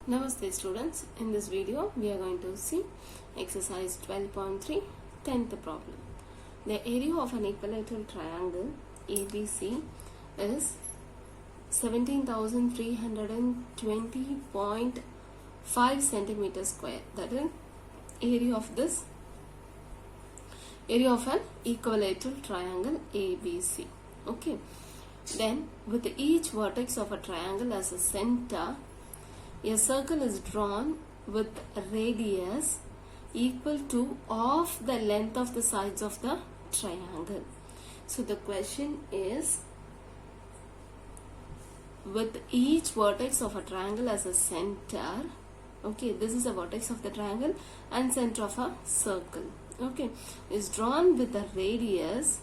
Namaste students, in this video we are going to see exercise 12.3 10th problem. The area of an equilateral triangle ABC is 17,320.5 centimeters square. That is area of an equilateral triangle ABC. Okay. Then with each vertex of a triangle as a center, a circle is drawn with radius equal to half the length of the sides of the triangle. So the question is, with each vertex of a triangle as a center, okay, this is a vertex of the triangle and center of a circle, okay, is drawn with a radius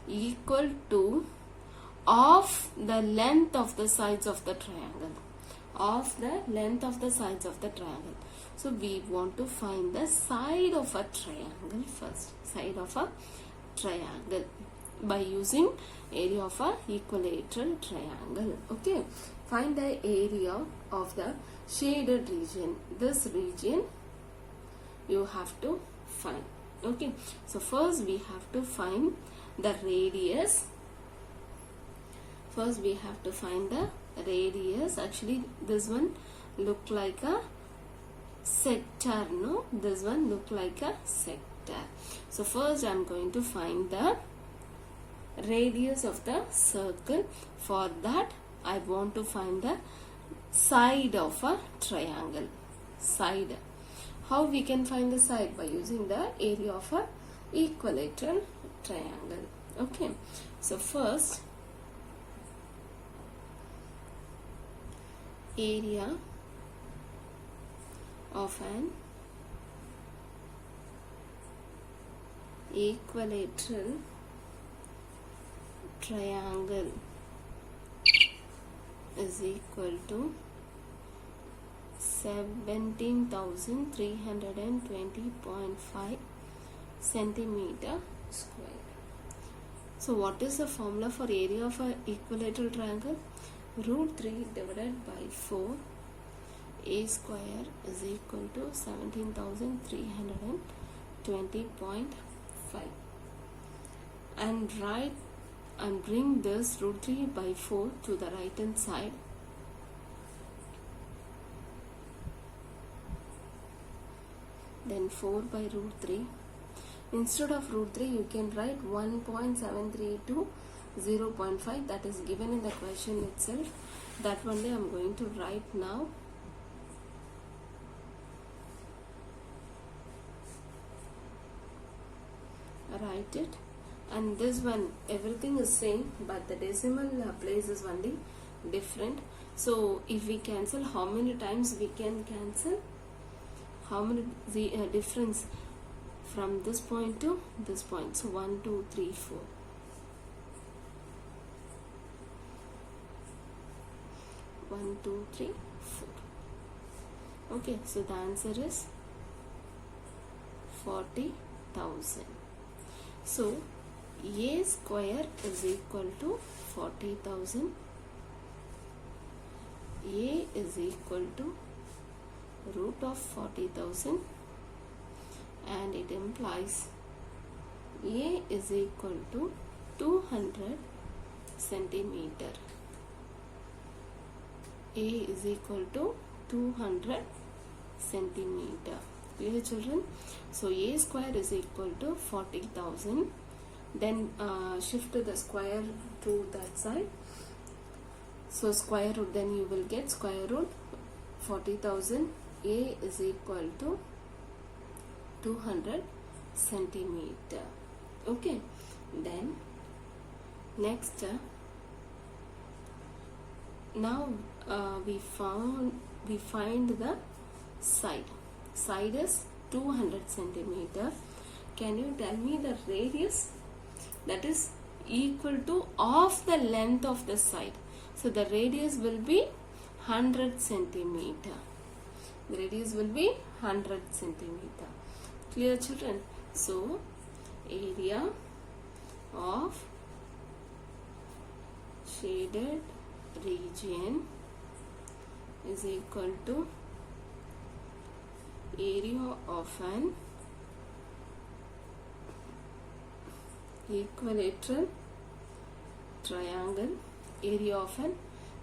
equal to of the length of the sides of the triangle. So we want to find the side of a triangle first. Side of a triangle by using area of a equilateral triangle. Okay. Find the area of the shaded region. This region you have to find. Okay. So first we have to find the radius. Actually this one look like a sector, no? This one look like a sector. So first I am going to find the radius of the circle. For that I want to find the side of a triangle. Side. How we can find the side? By using the area of a equilateral triangle. Okay. So first, area of an equilateral triangle is equal to 17,320.5 centimeter square. So what is the formula for area of an equilateral triangle? √3 divided by 4, a square is equal to 17,320.5, and write and bring this √3 by 4 to the right hand side. Then 4 by √3. Instead of √3 you can write 1.73 to 0.5, that is given in the question itself. That one day I am going to write now. Write it, and this one everything is same, but the decimal place is only different. So if we cancel, how many times we can cancel? How many difference from this point to this point? So 1, 2, 3, 4. 1, 2, 3, 4. Okay, so the answer is 40,000. So a square is equal to 40,000. A is equal to root of 40,000, and it implies A is equal to 200 centimeter. A is equal to 200 centimeter. Clear, children? So a square is equal to 40,000. Then shift the square to that side. So square root, then you will get square root 40,000. A is equal to 200 centimeter. Okay. Then next, now we find the side. Side is 200 centimeter. Can you tell me the radius? That is equal to half the length of the side. So the radius will be 100 centimeter. The radius will be 100 centimeter. Clear, children? So area of shaded region is equal to area of an equilateral triangle, area of an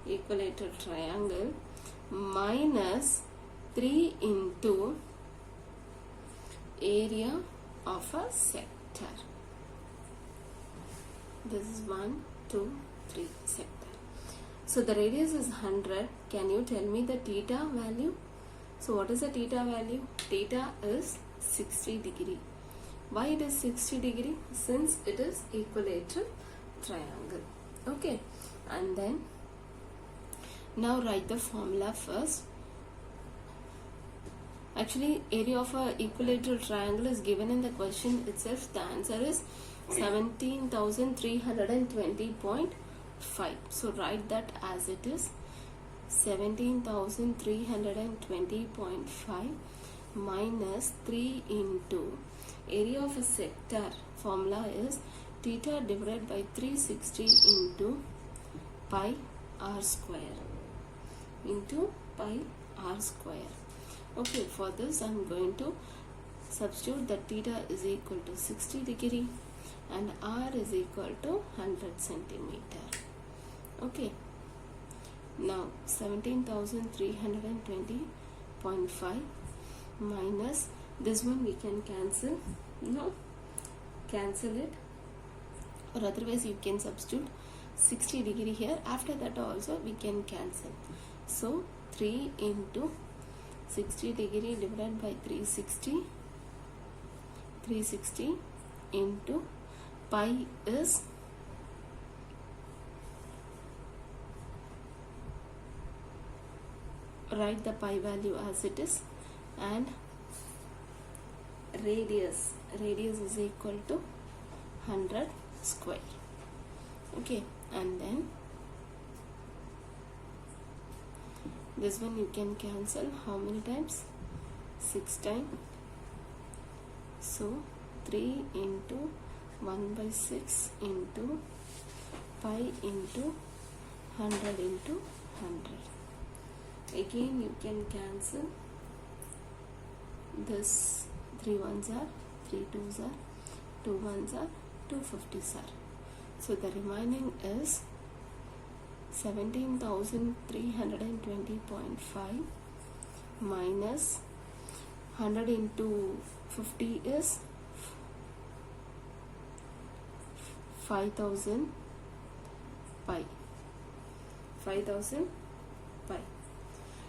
equilateral triangle minus 3 into area of a sector. This is 1, 2, 3 sector. So the radius is 100. Can you tell me the theta value? So what is the theta value? Theta is 60 degree. Why it is 60 degree? Since it is equilateral triangle. Okay, and then now write the formula first. Actually, area of a equilateral triangle is given in the question itself. The answer is 17,320.5. So write that as it is. 17,320.5 minus 3 into area of a sector. Formula is theta divided by 360 into pi r square into pi r square. Okay, for this I am going to substitute that theta is equal to 60 degree and r is equal to 100 centimeter. Okay, now 17,320.5 minus this one we can cancel. No, cancel it, or otherwise you can substitute 60 degree here. After that also we can cancel. So 3 into 60 degree divided by 360 into pi is write the pi value as it is, and radius is equal to 100 square. Okay, and then this one you can cancel how many times? 6 times. So 3 into 1 by 6 into pi into 100 into 100. Again you can cancel this. 3 ones are 3 twos are 2 ones are 2 50s are. So the remaining is 17,320.5 minus 100 into 50 is 5,000 pi. 5,000 pi.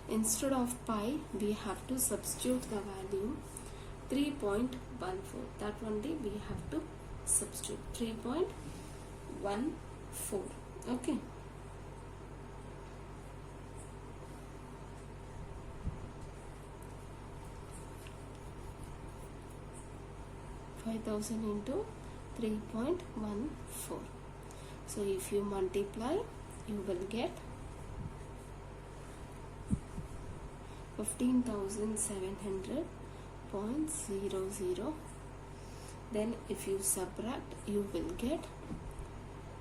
Instead of pi, we have to substitute the value 3.14. That only we have to substitute 3.14. Okay. (5,000) into 3.14. So if you multiply, you will get 15,700.00. Then if you subtract, you will get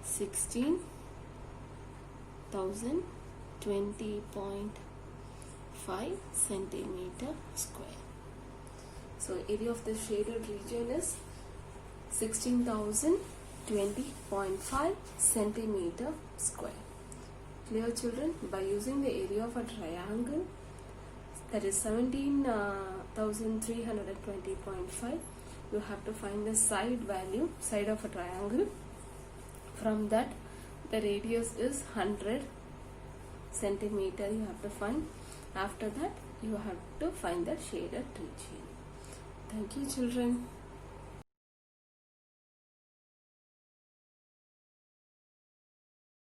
16,020.5 centimeter square. So area of the shaded region is 16,020.5 centimeter square. Clear, children? By using the area of a triangle, that is 17,320.5, you have to find the side value, side of a triangle. From that, the radius is 100 centimeter you have to find. After that, you have to find the shaded region. Thank you, children.